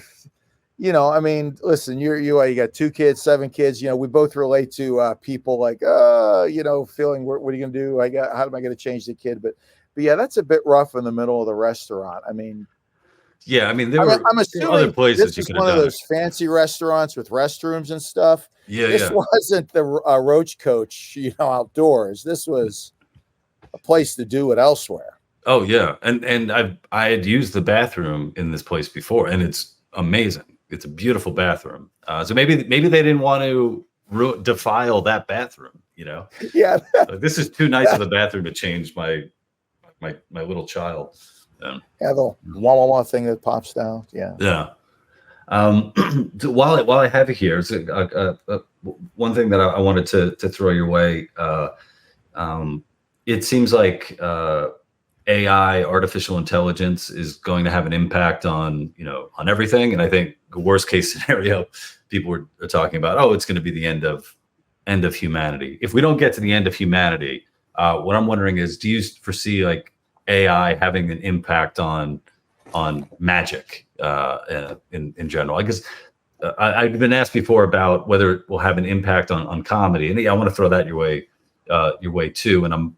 listen, you got 2 kids, 7 kids, we both relate to people like, feeling, what are you going to do? How am I going to change the kid? But yeah, that's a bit rough in the middle of the restaurant. Yeah, I'm assuming other places this you is could one have of done those fancy restaurants with restrooms and stuff. Yeah, this wasn't the Roach Coach, outdoors. This was a place to do it elsewhere. Oh yeah, and I had used the bathroom in this place before, and it's amazing. It's a beautiful bathroom. So maybe they didn't want to defile that bathroom. Yeah, this is too nice of a bathroom to change my little child. Yeah, the wah wah wah thing that pops down. Yeah. Yeah. While I have you here, it's one thing that I wanted to throw your way. It seems like AI, artificial intelligence, is going to have an impact on everything. And I think the worst case scenario, people are talking about, it's going to be the end of humanity. If we don't get to the end of humanity, what I'm wondering is, do you foresee like AI having an impact on magic in general? I guess I've been asked before about whether it will have an impact on comedy, and I want to throw that your way too. And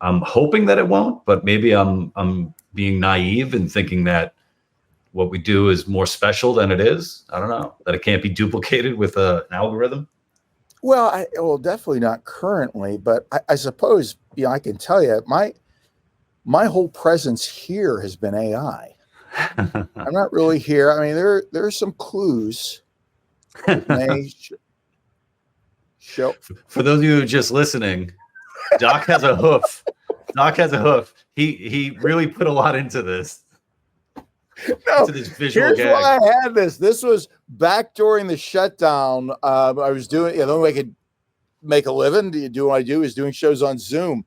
I'm hoping that it won't, but maybe I'm being naive and thinking that what we do is more special than it is. I don't know, that it can't be duplicated with an algorithm. Well, definitely not currently, but I suppose I can tell you my whole presence here has been AI. I'm not really here. There are some clues. Show. For those of you who are just listening, Doc has a hoof. He really put a lot into this. No, into this visual here's gag. why I had this. This was back during the shutdown. I was doing, the only way I could make a living, do what I do, is doing shows on Zoom.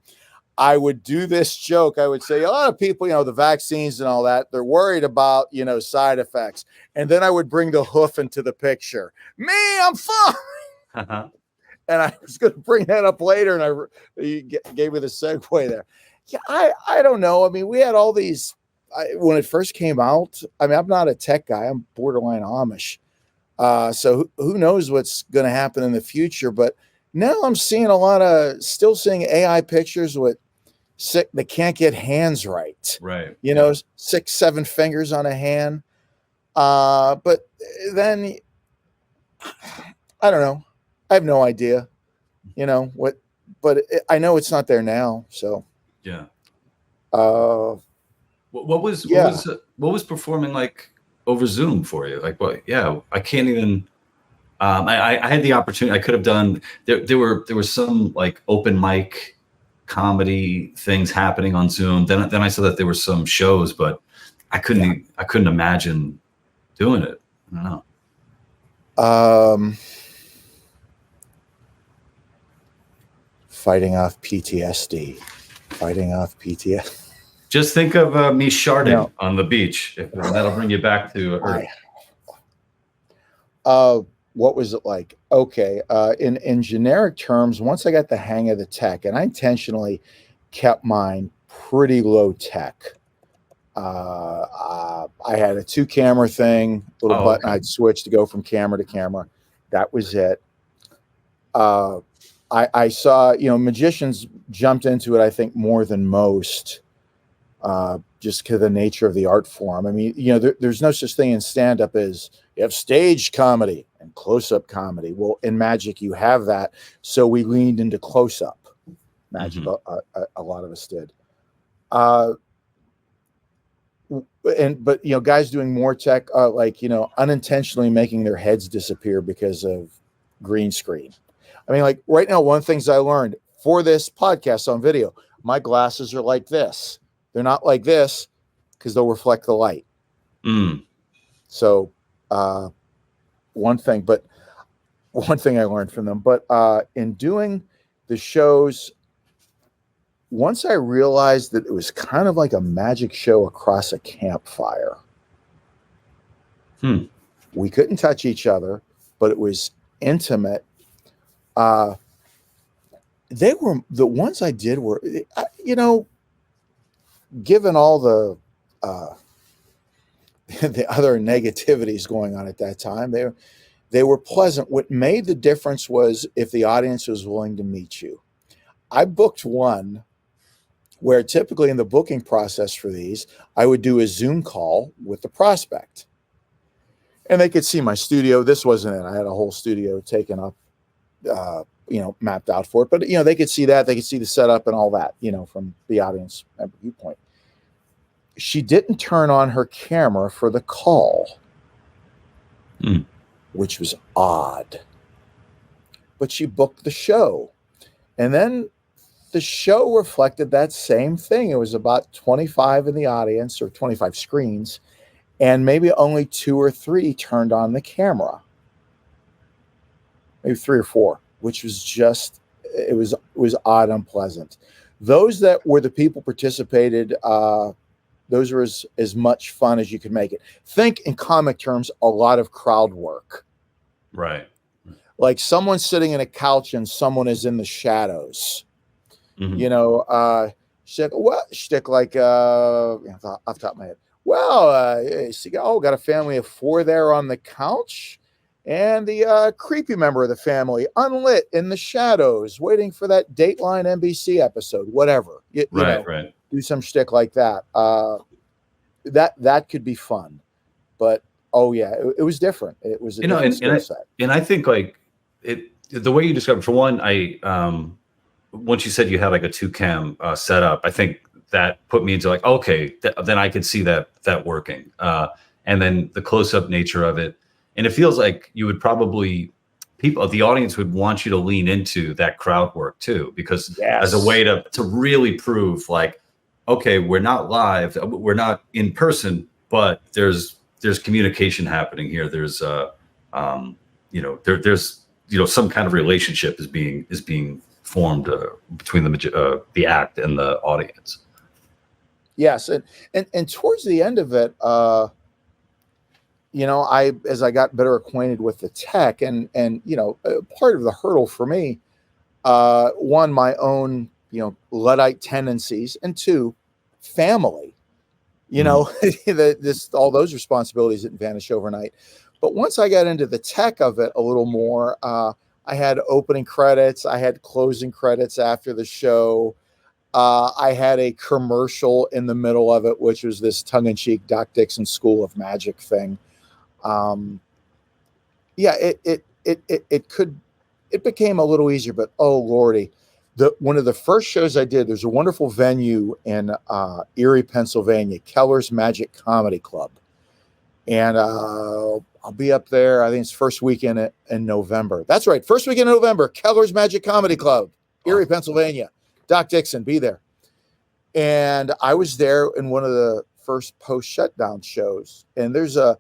I would do this joke. I would say, a lot of people, the vaccines and all that, they're worried about, side effects. And then I would bring the hoof into the picture. Me, I'm fine. Uh-huh. And I was going to bring that up later, and you gave me the segue there. Yeah, I don't know. We had all these, when it first came out, I'm not a tech guy. I'm borderline Amish. So who knows what's going to happen in the future. But now I'm still seeing AI pictures with they can't get hands right. Right. 6, 7 fingers on a hand. But then I don't know. I have no idea, what, but I know it's not there now. So yeah. What was performing like over Zoom for you? Like, what? Yeah, I can't even. I had the opportunity. I could have done. There were some like open mic comedy things happening on Zoom. Then I saw that there were some shows, but I couldn't imagine doing it. I don't know. Fighting off PTSD. Just think of me sharding on the beach. That'll bring you back to Earth. What was it like? Okay. In generic terms, once I got the hang of the tech, and I intentionally kept mine pretty low tech. I had a 2-camera thing, little button I'd switch to go from camera to camera. That was it. I saw, magicians jumped into it, I think, more than most, just because of the nature of the art form. I mean, there's no such thing in stand-up as you have stage comedy and close-up comedy. Well, in magic, you have that. So we leaned into close-up magic. A lot of us did. But guys doing more tech, unintentionally making their heads disappear because of green screen. I mean, like right now, one of the things I learned for this podcast on video, my glasses are like this. They're not like this because they'll reflect the light. So one thing I learned from them, but in doing the shows, once I realized that it was kind of like a magic show across a campfire, we couldn't touch each other, but it was intimate. They were the ones I did were, given all the other negativities going on at that time, they were pleasant. What made the difference was if the audience was willing to meet you. I booked one where typically in the booking process for these, I would do a Zoom call with the prospect. And they could see my studio. This wasn't it. I had a whole studio taken up, mapped out for it. But, they could see that. They could see the setup and all that, from the audience member viewpoint. She didn't turn on her camera for the call, which was odd. But she booked the show. And then the show reflected that same thing. It was about 25 in the audience, or 25 screens, and maybe only 2 or 3 turned on the camera. Maybe 3 or 4, which was just, it was odd, unpleasant. Those that were the people participated, those were as much fun as you could make it. Think in comic terms, a lot of crowd work. Right. Like someone sitting in a couch and someone is in the shadows. Shtick like off the top of my head. Well, got a family of 4 there on the couch, and the creepy member of the family unlit in the shadows, waiting for that Dateline NBC episode, whatever. Right. Do some shtick like that. That could be fun, but it was different. It was a different skill set. And I think like the way you described it, for one, once you said you had like a 2-cam setup, I think that put me into like, okay, then I could see that working. And then the close-up nature of it. And it feels like you would probably, the audience would want you to lean into that crowd work too, because as a way to really prove like, okay, we're not live, we're not in person, but there's communication happening here. There's there's some kind of relationship is being formed between the act and the audience. Yes, and towards the end of it, as I got better acquainted with the tech, and part of the hurdle for me, one, my own Luddite tendencies, and 2, family. All those responsibilities didn't vanish overnight. But once I got into the tech of it a little more, I had opening credits, I had closing credits after the show. I had a commercial in the middle of it, which was this tongue-in-cheek Doc Dixon School of Magic thing. It became a little easier, but oh Lordy, one of the first shows I did, there's a wonderful venue in Erie, Pennsylvania, Keller's Magic Comedy Club, and I'll be up there. I think it's first weekend in November. That's right, first weekend in November, Keller's Magic Comedy Club, Erie, Pennsylvania. Doc Dixon, be there. And I was there in one of the first post-shutdown shows. And there's a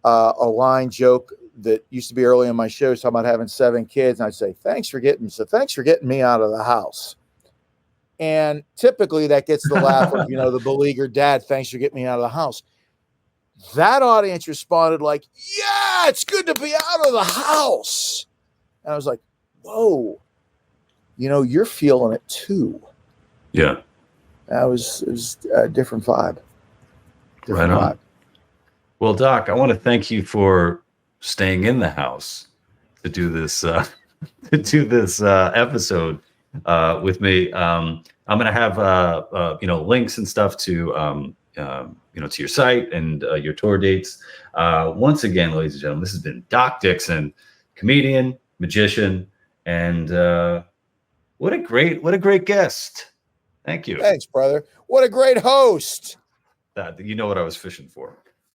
line joke that used to be early in my shows talking about having 7 kids. And I'd say, thanks for getting me out of the house. And typically that gets the laugh of, the beleaguered dad, thanks for getting me out of the house. That audience responded like, yeah, it's good to be out of the house. And I was like, whoa, you're feeling it too. Yeah. It was a different vibe. Right on. Well, Doc, I want to thank you for staying in the house to do this episode with me. I'm going to have links and stuff to to your site and your tour dates. Once again, ladies and gentlemen, this has been Doc Dixon, comedian, magician, and what a great guest. Thank you. Thanks, brother. What a great host. You know what I was fishing for.